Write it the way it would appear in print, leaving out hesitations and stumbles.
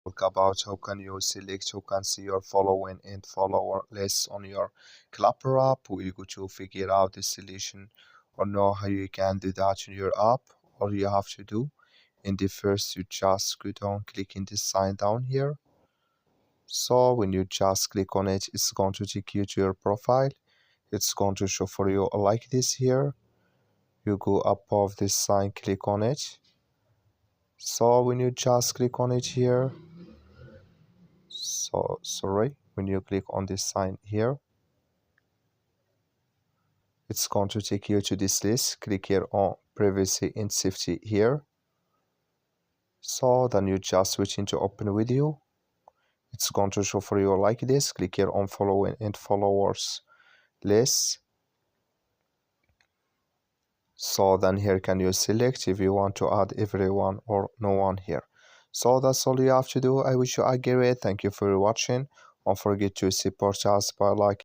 Talk about how can you select, how can see your following and follower list on your Clapper app. We're going to figure out the solution or know how you can do that in your app. All you have to do in the first, you just go down, click in this sign down here. So when you just click on it, it's going to take you to your profile. It's going to show for you like this here. You go above this sign, click on it. So when you just click on it here, when you click on this sign here, it's going to take you to this list. Click here on privacy and safety here. So then you just switch into open video. It's going to show for you like this. Click here on following and followers list. So then here can you select if you want to add everyone or no one here. So that's all you have to do. I wish you a great. Thank you for watching. Don't forget to support us by liking.